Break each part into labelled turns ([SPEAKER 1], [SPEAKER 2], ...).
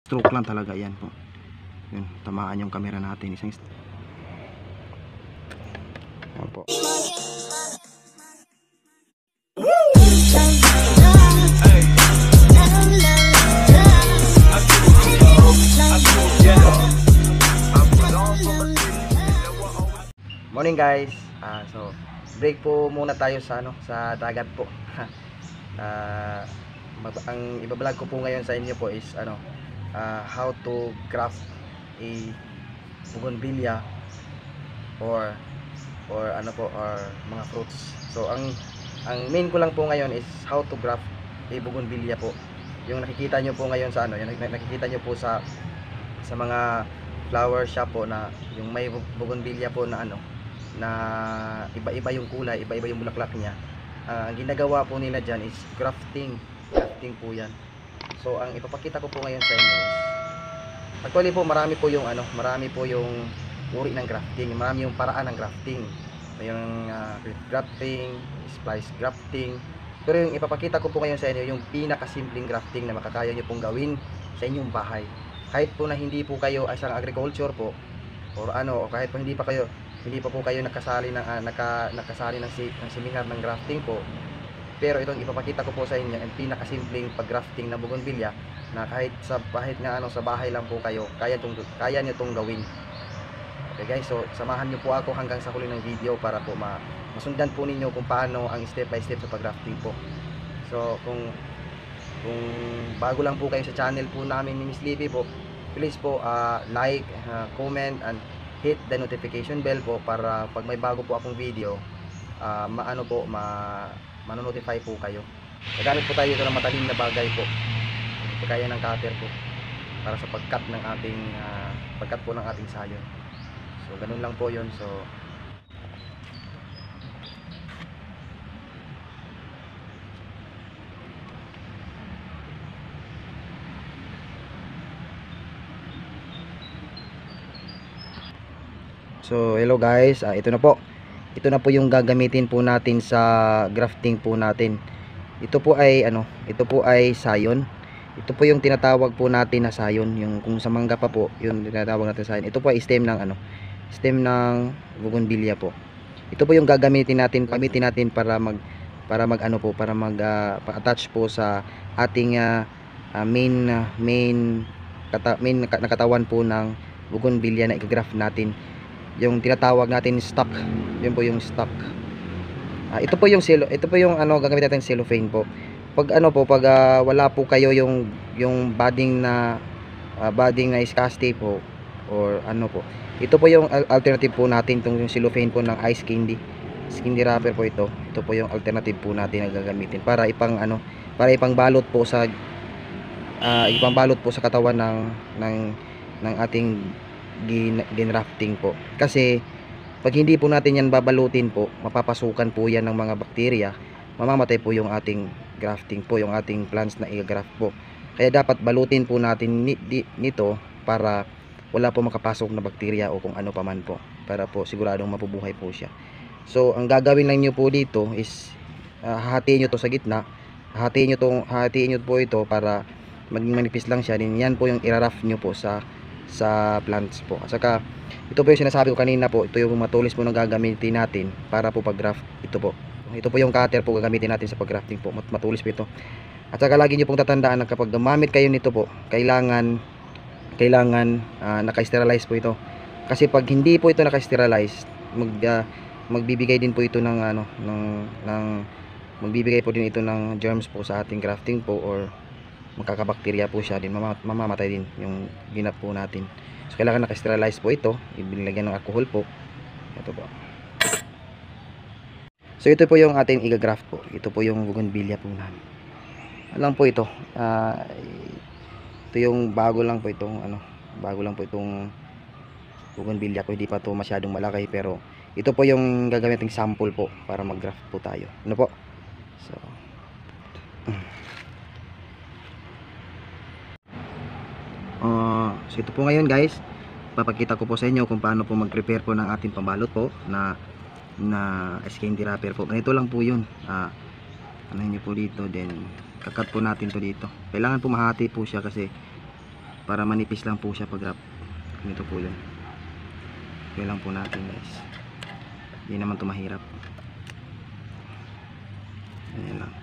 [SPEAKER 1] stroke lang talaga yan po. Yun, tamaan yung camera natin. Isang yan po. Morning guys. So break po muna tayo sa sa dagat po. Ang ibablog ko po ngayon sa inyo po is how to craft a bougainvillea or mga fruits. So ang main ko lang po ngayon is how to craft a bougainvillea po. Yung nakikita nyo po ngayon sa yung nakikita nyo po sa mga flower shop po na yung may bougainvillea po na na iba-iba yung kulay, iba-iba yung bulaklak niya. Ang ginagawa po nila dyan is crafting po yan. So ang ipapakita ko po ngayon sa inyo is actually po marami po yung uri ng grafting, marami yung paraan ng grafting. Yung grafting, splice grafting. Pero yung ipapakita ko po ngayon sa inyo yung pinakasimpleng grafting na makakaya nyo pong gawin sa inyong bahay. Kahit po na hindi po kayo ay isang agriculture po or o kahit po hindi pa po kayo nakasali ng seminar ng grafting po, pero itong ipapakita ko po sa inyo ang pinakasimpleng pag-grafting na bougainvillea na kahit sa bahay lang po kayo, kaya nyo tong gawin. Okay guys, so samahan nyo po ako hanggang sa huli ng video para po masundan po ninyo kung paano ang step by step sa pag-grafting po. So kung bago lang po kayo sa channel po namin ni Miss Libby po, please po like, comment and hit the notification bell po para pag may bago po akong video manonotify po kayo. Nagamit po tayo dito ng matalim na bagay po, kagaya ng cutter po para sa pagkat ng ating pagkat po ng ating sayon. So ganun lang po yun. So hello guys, ito na po yung gagamitin po natin sa grafting po natin. Ito po ay sayon. Ito po yung tinatawag po natin na sayon, yung kung sa mangga pa po yung tinatawag natin sayon. Ito po ay stem ng bougainvillea po. Ito po yung gagamitin natin para attach po sa ating main nakatawan po ng bougainvillea na i-graft natin. Yung tinatawag natin stock, yun po yung stock. Ito po yung gagamitin natin cellophane po. Pag wala po kayo yung budding na iskaste po or po. Ito po yung alternative po natin, yung cellophane po ng ice candy wrapper po ito. Ito po yung alternative po natin na gagamitin para ipangbalot po sa katawan ng ating ginrafting po. Kasi pag hindi po natin yan babalutin po, mapapasukan po yan ng mga bakterya, mamamatay po yung ating grafting po, yung ating plants na i-graft po. Kaya dapat balutin po natin nito para wala po makapasok na bakterya o kung ano pa man po, para po siguradong mapubuhay po siya. So ang gagawin lang nyo po dito is hahatiin nyo to sa gitna, hahatiin nyo po ito para maging manipis lang siya. Din yan po yung irarough nyo po sa plants po. At saka ito po yung sinasabi ko kanina po, ito yung matulis po na gagamitin natin para po pag-graft. Ito po yung cutter po gagamitin natin sa pag-grafting po. Matulis po ito. At saka lagi nyo pong tatandaan na kapag gumamit kayo nito po, kailangan naka-sterilize po ito. Kasi pag hindi po ito naka-sterilize, magbibigay din po ito magbibigay po din ito ng germs po sa ating grafting po, or magkakabakterya po siya din, mamamatay din yung ginap po natin. So kailangan naka-sterilize po ito, ibinilagyan ng alcohol po. Ito po. So ito po yung ating i-graft po. Ito po yung bougainvillea po namin. Alam po ito. Ito yung bago lang po itong bougainvillea ko. Hindi pa to masyadong malaki, pero ito po yung gagamiting sample po para mag-graft po tayo. Ano po? So ito po ngayon guys, papakita ko po sa inyo kung paano po mag-prepare po ng ating pambalot po na ice candy wrapper po. Ganito lang po yun. Ano nyo po dito, then kakat po natin to dito. Kailangan po mahati po siya kasi para manipis lang po siya pag wrap. Ganito po yun. Okay lang po natin guys, hindi naman ito mahirap. Ayan lang.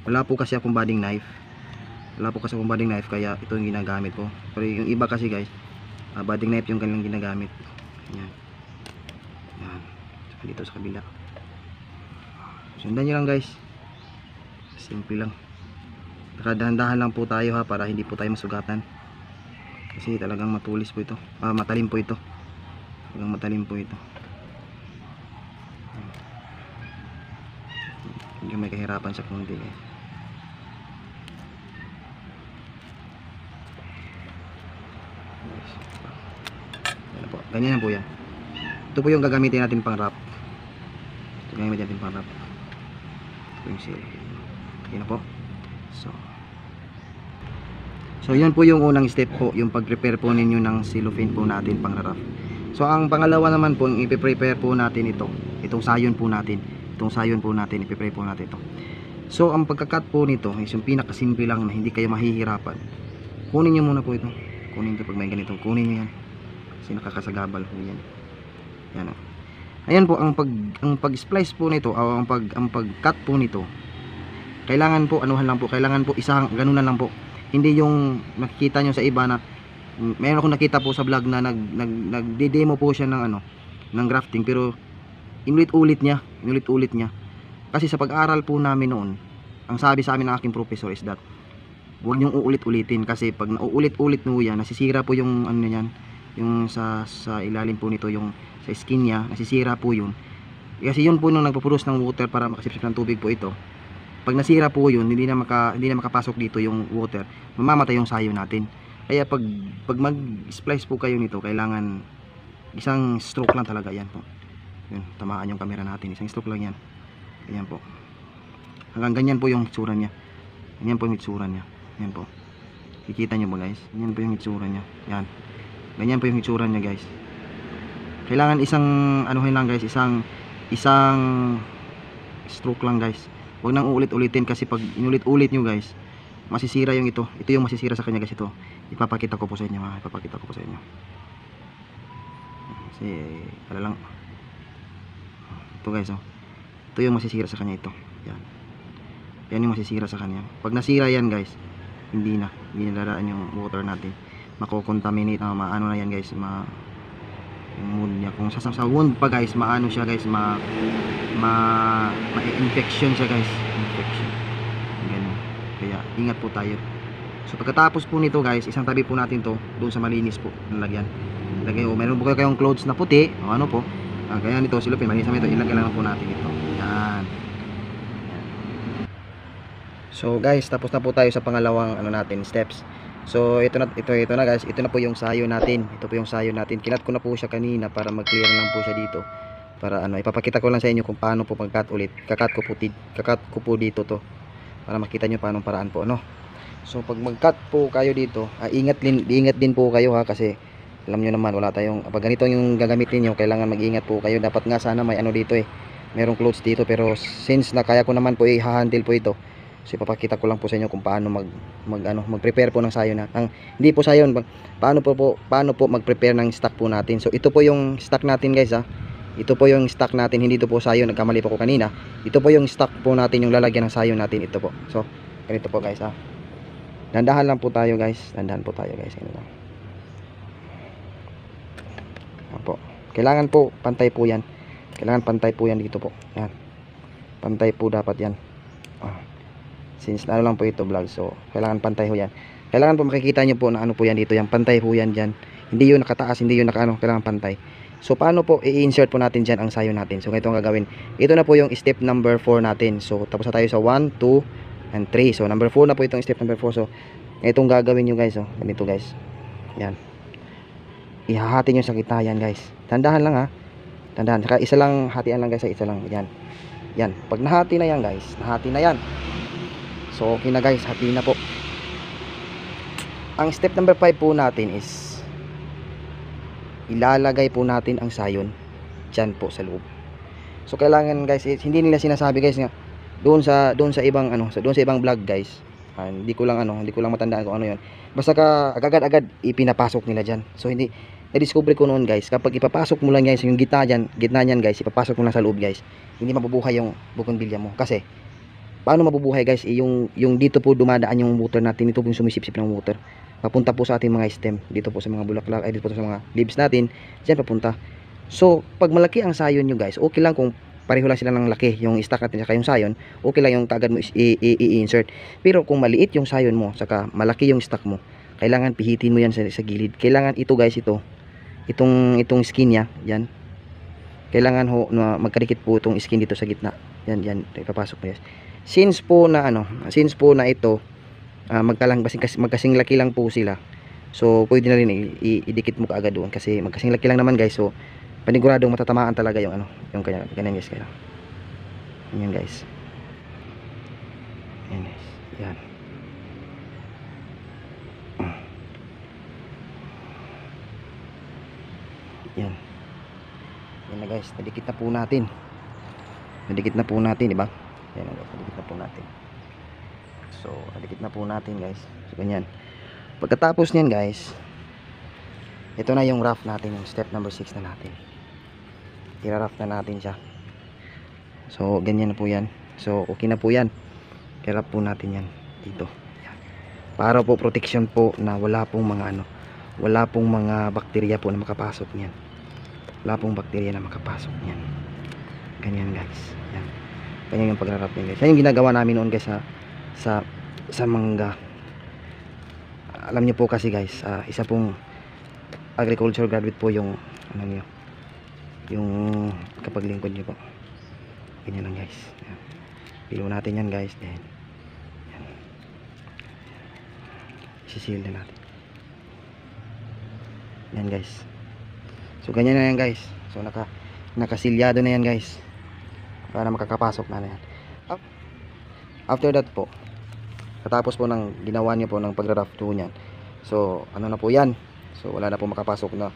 [SPEAKER 1] Wala po kasi akong budding knife. Kaya ito yung ginagamit ko. Pero yung iba kasi guys, budding knife yung kanilang ginagamit. Ayan. Ayan. Saka dito sa kabila. Sundan nyo lang guys. Simple lang. Dahan-dahan lang po tayo ha, para hindi po tayo masugatan. Kasi talagang matulis po ito. Matalim po ito. Talagang matalim po ito. Medyo may kahirapan sa kundi guys. Yan po. Ganyan po yan. Ito po yung gagamitin natin pang wrap. Ito gagamitin natin pang wrap. Ito yung seal. Yan po. So yun po yung unang step po, yung pag-prepare po ninyo ng cellophane po natin pang wrap. So ang pangalawa naman po, yung i-prepare po natin itong sayon po natin. I-prepare po natin ito. So ang pagka-cut po nito is yung pinakasimple lang na hindi kayo mahihirapan. Kunin nyo muna po ito. Kunin ito pag may ganito. Kunin nyo yan. Kasi nakakasagabal po yan. Yan o. Ayan po, ang pag-splice po nito, o ang pag-cut po nito, kailangan po, kailangan po isang ganunan lang po. Hindi yung makikita nyo sa iba na, mayroon akong nakita po sa vlog na nagde-demo po siya ng grafting, pero inulit-ulit niya. Kasi sa pag-aral po namin noon, ang sabi sa amin ng aking professor is that, huwag niyong uulit-ulitin, kasi pag nauulit-ulit mo yan, nasisira po yung niyan, yung sa ilalim po nito, yung sa skin niya, nasisira po yun. Kasi yun po nung nagpo-produce ng water para makasipsip ng tubig po ito. Pag nasira po yun, hindi na makapasok dito yung water, mamamatay yung sayo natin. Kaya pag mag-splice po kayo nito, kailangan isang stroke lang talaga. Yan po. Yun, tamaan yung camera natin. Isang stroke lang yan. Ayan po. Hanggang ganyan po yung itsura niya. Ganyan po yung itsura niya. Yan po. Kikita nyo ba guys? Ganyan po yung itsura niya. Yan. Ganyan po yung itsura niya guys. Kailangan isang isang stroke lang guys. Huwag nang uulit-ulitin, kasi pag inulit-ulit nyo guys, masisira yung ito. Ito yung masisira sa kanya guys. Ito. Ipapakita ko po sa inyo. Kasi lang. Ito guys oh. Ito yung masisira sa kanya ito. Yan. Yan yung masisira sa kanya. Pag nasira yan guys, hindi nadaraan yung water natin. Mako-contaminate, maano na yan guys, yung wound niya. Kung sa wound pa guys, maano siya guys, ma-infection siya guys. Infection. Ganun. Kaya ingat po tayo. So pagkatapos po nito guys, isang tabi po natin to doon sa malinis po ng lagyan. Meron po kayong clothes na puti, o ano po. Kaya nito silupin, malinis namin ito, ilagay lang po natin ito. Yan. So guys, tapos na po tayo sa pangalawang steps. So ito na guys, ito na po yung sayo natin. Kinat ko na po siya kanina para mag-clear lang po siya dito. Para ipapakita ko lang sa inyo kung paano po pag-cut ulit. Kakat ko po dito to para makita nyo paano paraan po, So pag mag-cut po kayo dito, ingat din po kayo ha, kasi alam nyo naman wala tayong, pag ganito yung gagamitin nyo, kailangan mag-ingat po kayo. Dapat nga sana may dito merong clothes dito, pero since na kaya ko naman po i-handle po ito, so ipapakita ko lang po sa inyo kung paano mag-prepare po ng sayon hindi po sayon, paano po mag-prepare ng stock po natin. So ito po yung stock natin guys ha. Ito po yung stock natin, hindi ito po sayon, nagkamali po ko kanina. Ito po yung stock po natin, yung lalagyan ng sayon natin, ito po. So ganito po guys ha. Dandahan lang po tayo guys. Ganito lang. Apo. Kailangan po pantay po yan. Dito po. Yan. Pantay po dapat yan. Since lang po ito vlog, so kailangan pantay ho yan. Kailangan po makikita nyo po na po yan dito, yung pantay po yan dyan. Hindi yun nakataas, hindi yun kailangan pantay. So paano po i-insert po natin dyan ang sayo natin? So ganito ang gagawin. Ito na po yung step number 4 natin. So tapos na tayo sa 1, 2, and 3. So number 4 na po itong step number 4. So itong gagawin nyo guys. Ganito guys. Yan. Ihahati nyo sa gitna yan guys. Tandahan lang ha. Tandahan. Saka isa lang, hatian lang guys. Isa lang. Yan. Pag nahati na yan guys. Nahati na yan. So okay na guys, hati na po. Ang step number 5 po natin is ilalagay po natin ang sayon dyan po sa loob. So kailangan guys, hindi nila sinasabi guys nga Doon sa ibang doon sa ibang vlog guys. Hindi ko lang matandaan kung ano 'yon. Basta agad-agad ipinapasok nila diyan. So hindi na-discover ko noon guys, kapag ipapasok mo lang guys yung gitna niyan guys, ipapasok mo lang sa loob guys, hindi mabubuhay yung bougainvillea mo. Kasi paano mabubuhay guys, yung dito po dumadaan yung water natin, ito po yung sumisipsip ng water. Papunta po sa ating mga stem, dito po sa mga bulaklak, ay dito po sa mga leaves natin, diyan papunta. So, pag malaki ang sayon nyo guys, okay lang kung pareho lang sila ng laki, yung stock natin saka yung sayon, okay lang yung kagad mo i-insert. Pero kung maliit yung sayon mo, saka malaki yung stock mo, kailangan pihitin mo yan sa gilid. Kailangan ito guys, itong skin niya, yan. Kailangan ho na magkadikit po itong skin dito sa gitna. Yan, ipapasok mo guys. Since po na ito, magkasing laki lang po sila. So, pwede na rin idikit mo kaagad doon kasi magkasing laki lang naman guys. So, paniguradong matatamaan talaga yung yung ganyan guys, kaya. Yan guys. Yan guys. Yan. Yan. Yan na guys, nadikit na po natin. Di ba? Yan na guys, nadikit na po natin. So, nadikit na po natin guys. So, ganyan. Pagkatapos niyan guys, ito na yung rough natin, yung step number 6 na natin. I-rough na natin siya. So, ganyan na po yan. So, okay na po yan. I-rough po natin yan dito. Yan. Para po protection po na wala pong mga bakterya po na makapasok niyan. Wala pong bakterya na makapasok niyan. Ganyan guys. Yan. Ganyan yung pag-rough niyan guys. Yan yung ginagawa namin noon guys sa mangga. Alam niyo po kasi guys, isa pong agriculture graduate po yung yung kapaglingkod niyo po. Ganyan lang guys. Yan. Pilo natin yan guys. Yan. Sisil na natin. Yan guys. So ganyan na yan guys. So nakasilyado na yan guys. Para makakapasok na yan. After that po, katapos po ng ginawa niyo po ng pag-rough po niyan. So ano na po yan. So wala na po makapasok na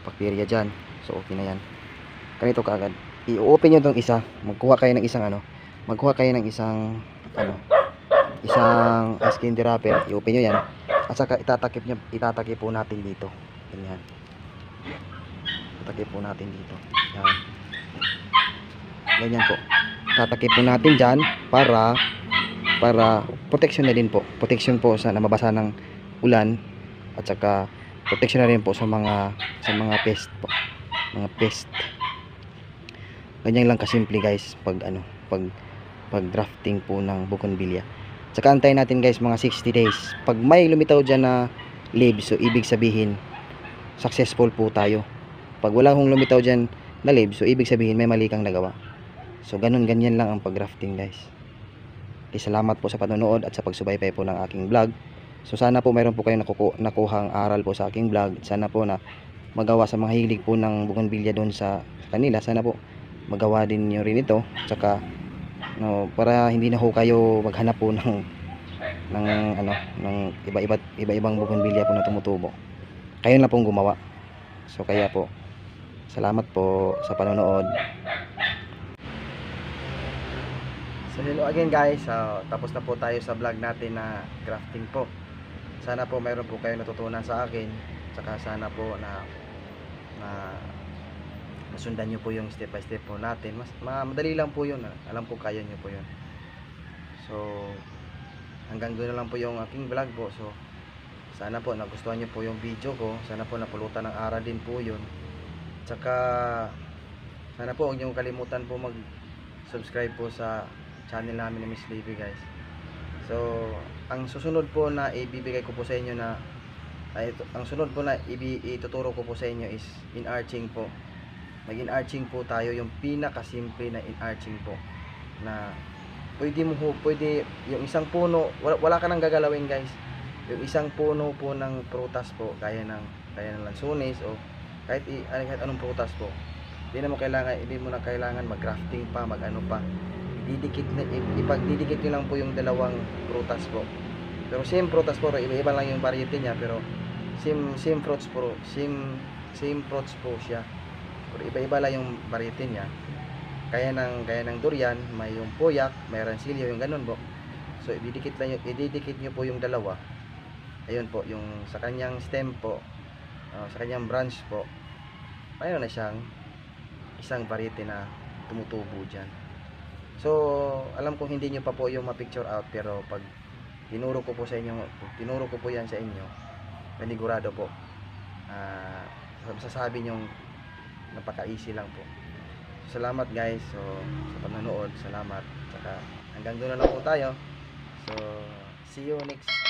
[SPEAKER 1] bacteria dyan. So okay na yan. Ganito kaagad. I-open nyo itong isa. Magkuha kayo ng isang isang skin wrapper. I-open nyo yan. At saka itatakip po natin dito. Ganyan. Itakip po natin dito. Yan. Ganyan po. Tatakip po natin dyan para protection na din po. Protection po sa namabasa ng ulan at saka protection na rin po sa mga pest po. Mga pest. Ganyan lang kasimple guys pag drafting po ng bougainvillea. Saka antayin natin guys mga 60 days. Pag may lumitaw dyan na leaves, so ibig sabihin successful po tayo. Pag wala hong lumitaw dyan na leaves, so ibig sabihin may mali kang nagawa. So ganyan lang ang pag-grafting guys. Okay, salamat po sa panonood at sa pagsubaybay po ng aking vlog. So sana po mayroon po kayong nakuhang aral po sa aking vlog. Sana po na magawa sa mga hilig po ng bougainvillea doon sa kanila. Sana po magawa din nyo rin ito. Tsaka para hindi na ho kayo maghanap po ng iba-ibang bougainvillea po na tumutubo. Kayo na pong gumawa. So kaya po salamat po sa panonood. So hello again guys, tapos na po tayo sa vlog natin na crafting po. Sana po mayroon po kayo natutunan sa akin. Saka sana po na masundan nyo po yung step by step po natin. Madali lang po yun. Alam po kaya nyo po yun. So hanggang doon na lang po yung aking vlog po. So sana po nagustuhan nyo po yung video ko. Sana po napulutan ng aral din po yun. Saka sana po huwag nyo kalimutan po mag subscribe po sa channel namin ni Miss Libby guys. So ang susunod po na ibibigay ko po sa inyo ang sunod po na ituturo ko po sa inyo is in-arching po. Mag-in-arching po tayo, yung pinakasimple na in-arching po na pwede yung isang puno, wala ka nang gagalawin guys. Yung isang puno po ng prutas po, kaya ng lansunis o kahit anong prutas po. Hindi mo na kailangan mag-grafting pa, mag-ano pa. Ipagdidikit nyo lang po yung dalawang prutas po. Pero same prutas po, iba-iba lang yung variety niya, pero same fruits po siya. Pero iba-iba lang yung variety niya. kaya ng durian, may yung puyak, may ransilyo, yung ganun po. So ididikit nyo po yung dalawa. Ayun po, yung sa kanyang stem po, sa kanyang branch po, mayroon na siyang isang variety na tumutubo dyan. So, alam kong hindi nyo pa po yung ma-picture out, pero pag tinuro ko po sa inyo, tinuro ko po yan sa inyo, manigurado po, masasabi nyo napaka-easy lang po. Salamat guys, so sa panonood, salamat. Saka hanggang doon na lang po tayo. So, see you next